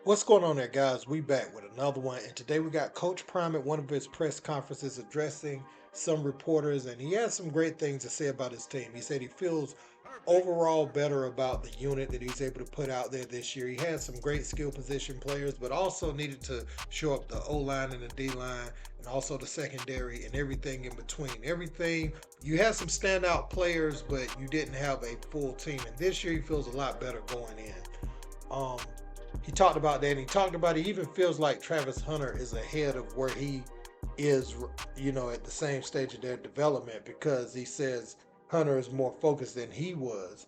What's going on there, guys? We back with another one, and today we got Coach Prime at one of his press conferences addressing some reporters, and he has some great things to say about his team. He said he feels overall better about the unit that he's able to put out there this year. He had some great skill position players, but also needed to show up the O line and the D line, and also the secondary and everything in between. Everything you had some standout players, but you didn't have a full team, and this year he feels a lot better going in. Um, he talked about that, and he talked about he even feels like Travis Hunter is ahead of where he is, at the same stage of their development, because he says Hunter is more focused than he was.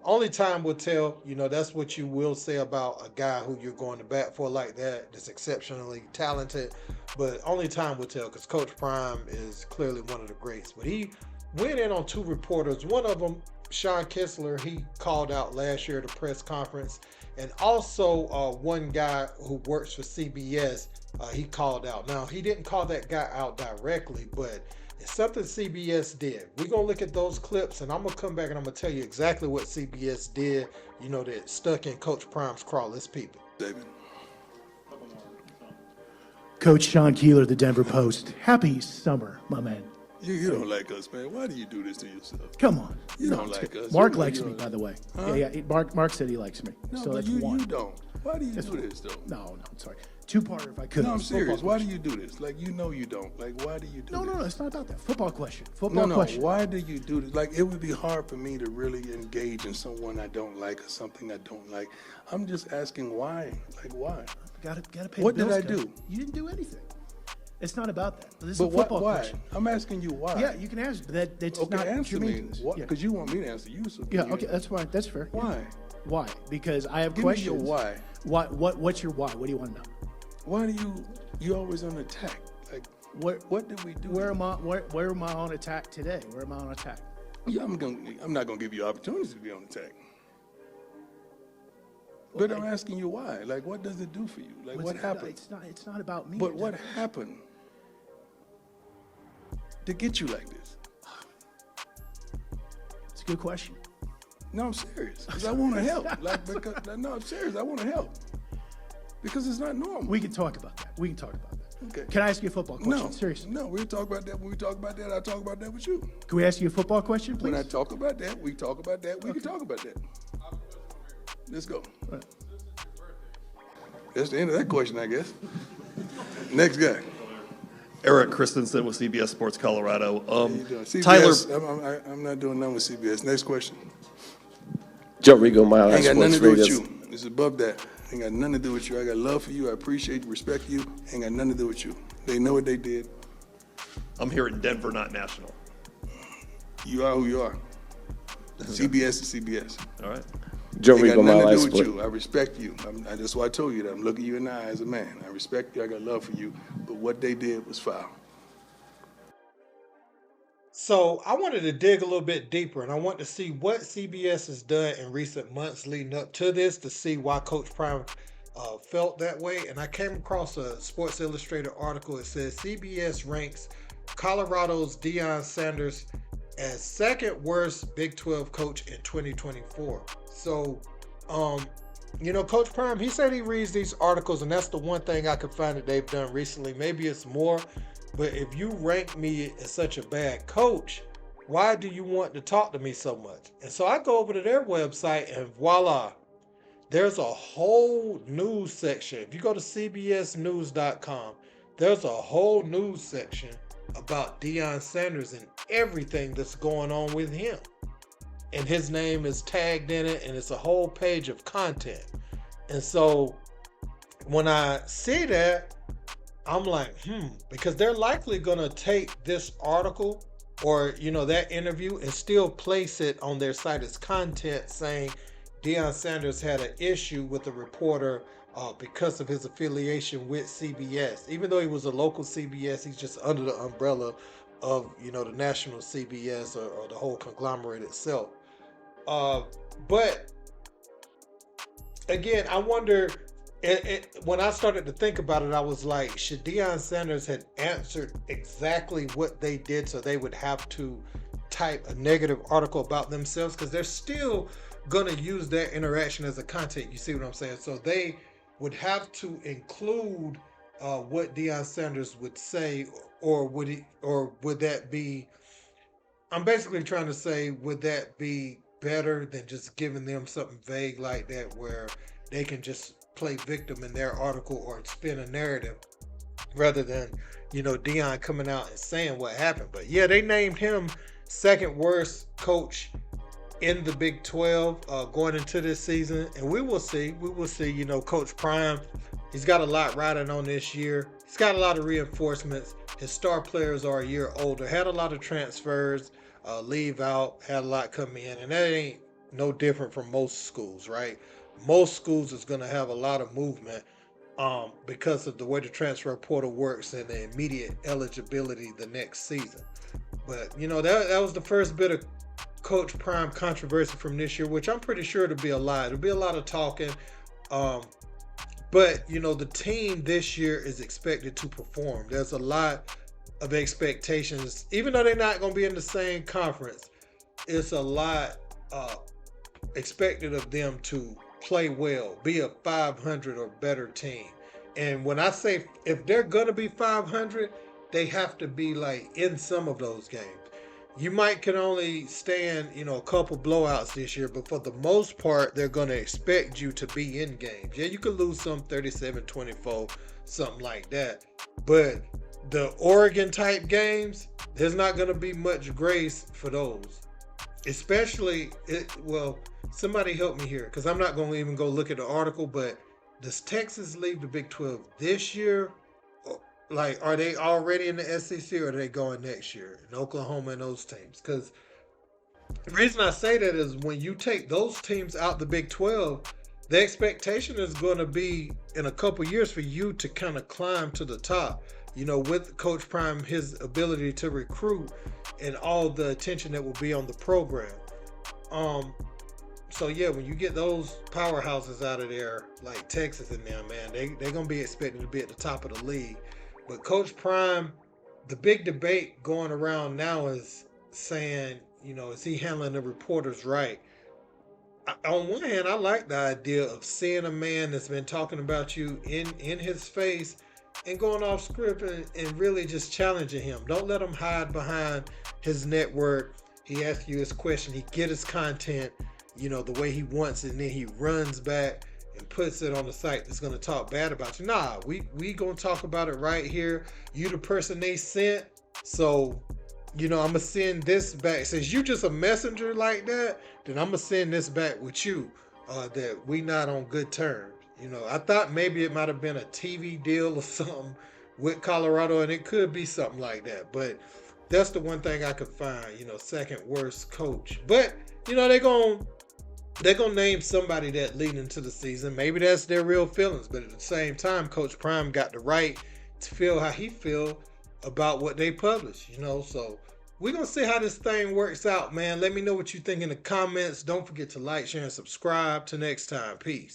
Only time will tell. That's what you will say about a guy who you're going to bat for like that, that's exceptionally talented. But only time will tell, because Coach Prime is clearly one of the greats. But he went in on two reporters. One of them, Sean Kessler, he called out last year at a press conference. And also one guy who works for CBS, he called out. Now, he didn't call that guy out directly, but it's something CBS did. We're going to look at those clips, and I'm going to come back and I'm going to tell you exactly what CBS did, that stuck in Coach Prime's craw. Let's peep it. David. Coach Sean Kessler, the Denver Post. Happy summer, my man. You don't like us, man. Why do you do this to yourself? Come on. You don't like us. Mark You know likes you me, don't by like- the way. Huh? Yeah. Mark said he likes me. No, so but that's you one. don't. Why do you do this, though? No, I'm sorry. Two-parter if I could. No, I'm Football serious. Why do question. you do this? Like, you don't. Like, why do you do No, this? it's not about that. Football question. No, Question. why do you do this? Like, it would be hard for me to really engage in someone I don't like or something I don't like. I'm just asking why. Like, why? Gotta pay What the did bills, I Coach. do? You didn't do anything. It's not about that. This is But a football why? question. I'm asking you why. Yeah, you can answer, but that's Okay, not answer your me. business. What? Yeah. Because you want me to answer you. So Yeah, okay, that's fine. That's fair. Why? Why? Because I have Give me questions. your why. What's your why? What do you want to know? Why do you always on attack? Like, what did we do? Where am I on attack today? Where am I on attack? Yeah, I'm not gonna give you opportunities to be on attack. But I'm asking you why. Like, what does it do for you? Like, what happened? It's not about me. But what happened to get you like this? It's a good question. No, I'm serious. Because I want to help. No, I'm serious. I want to help. Because it's not normal. We can talk about that. Okay. Can I ask you a football question? No, Seriously. No, we'll talk about that. When we talk about that, I'll talk about that with you. Can we ask you a football question, please? When I talk about that, we talk about that. We can talk about that. Let's go. Right. That's the end of that question, I guess. Next guy. Eric Christensen with CBS Sports Colorado. How you doing? CBS, Tyler, I'm not doing nothing with CBS. Next question. Joe Rigo, Mile High Ain't got nothing Sports to do with Radio. you. It's above that. Ain't got nothing to do with you. I got love for you. I appreciate you, respect you. Ain't got nothing to do with you. They know what they did. I'm here in Denver, not national. You are who you are. CBS is CBS. All right. Joe Ain't got Rigo, Mile nothing High to do with Sports. you. I respect you. That's why I told you that. I'm looking you in the eye as a man. I respect you. I got love for you. But what they did was foul. So I wanted to dig a little bit deeper, and I want to see what CBS has done in recent months leading up to this to see why Coach Prime felt that way. And I came across a Sports Illustrated article. It says CBS ranks Colorado's Deion Sanders as second worst Big 12 coach in 2024. So, Coach Prime, he said he reads these articles, and that's the one thing I could find that they've done recently. Maybe it's more. But if you rank me as such a bad coach, why do you want to talk to me so much? And so I go over to their website, and voila, there's a whole news section. If you go to cbsnews.com, there's a whole news section about Deion Sanders and everything that's going on with him. And his name is tagged in it, and it's a whole page of content. And so when I see that, I'm like, because they're likely going to take this article or, that interview and still place it on their site as content saying Deion Sanders had an issue with a reporter because of his affiliation with CBS. Even though he was a local CBS, he's just under the umbrella of, the national CBS or the whole conglomerate itself. But again, I wonder... when I started to think about it, I was like, should Deion Sanders had answered exactly what they did so they would have to type a negative article about themselves? Because they're still going to use their interaction as a content. You see what I'm saying? So would have to include what Deion Sanders would say, or would that be? I'm basically trying to say, would that be better than just giving them something vague like that, where they can just play victim in their article or spin a narrative, rather than Deion coming out and saying what happened? But yeah, they named him second worst coach in the Big 12 going into this season, and we will see. Coach Prime, he's got a lot riding on this year. He's got a lot of reinforcements. His star players are a year older, had a lot of transfers, leave out, had a lot coming in, and that ain't no different from most schools, right? Most schools is going to have a lot of movement because of the way the transfer portal works and the immediate eligibility the next season. But that was the first bit of Coach Prime controversy from this year, which I'm pretty sure it'll be a lot. It'll be a lot of talking. But the team this year is expected to perform. There's a lot of expectations, even though they're not going to be in the same conference. It's a lot expected of them to play well, be a 500 or better team. And when I say if they're going to be 500, they have to be like in some of those games. You can only stand, a couple blowouts this year, but for the most part, they're going to expect you to be in games. Yeah, you could lose some 37-24, something like that. But the Oregon type games, there's not going to be much grace for those. Especially, somebody help me here, because I'm not going to even go look at the article, but does Texas leave the Big 12 this year? Like, are they already in the SEC, or are they going next year in Oklahoma and those teams? Because the reason I say that is when you take those teams out the Big 12, the expectation is going to be in a couple years for you to kind of climb to the top. With Coach Prime, his ability to recruit and all the attention that will be on the program. So yeah, when you get those powerhouses out of there, like Texas in there, man, they're going to be expected to be at the top of the league. But Coach Prime, the big debate going around now is saying, is he handling the reporters right? On one hand, I like the idea of seeing a man that's been talking about you in his face and going off script and really just challenging him. Don't let him hide behind his network. He asks you his question. He get his content, the way he wants it, and then he runs back and puts it on the site that's going to talk bad about you. Nah, we going to talk about it right here. You the person they sent. So, I'm going to send this back. Since you just a messenger like that, then I'm going to send this back with you that we not on good terms. I thought maybe it might have been a TV deal or something with Colorado, and it could be something like that. But that's the one thing I could find, second worst coach. But, they're going to name somebody that leading into the season. Maybe that's their real feelings. But at the same time, Coach Prime got the right to feel how he feel about what they publish, So we're going to see how this thing works out, man. Let me know what you think in the comments. Don't forget to like, share, and subscribe. Till next time. Peace.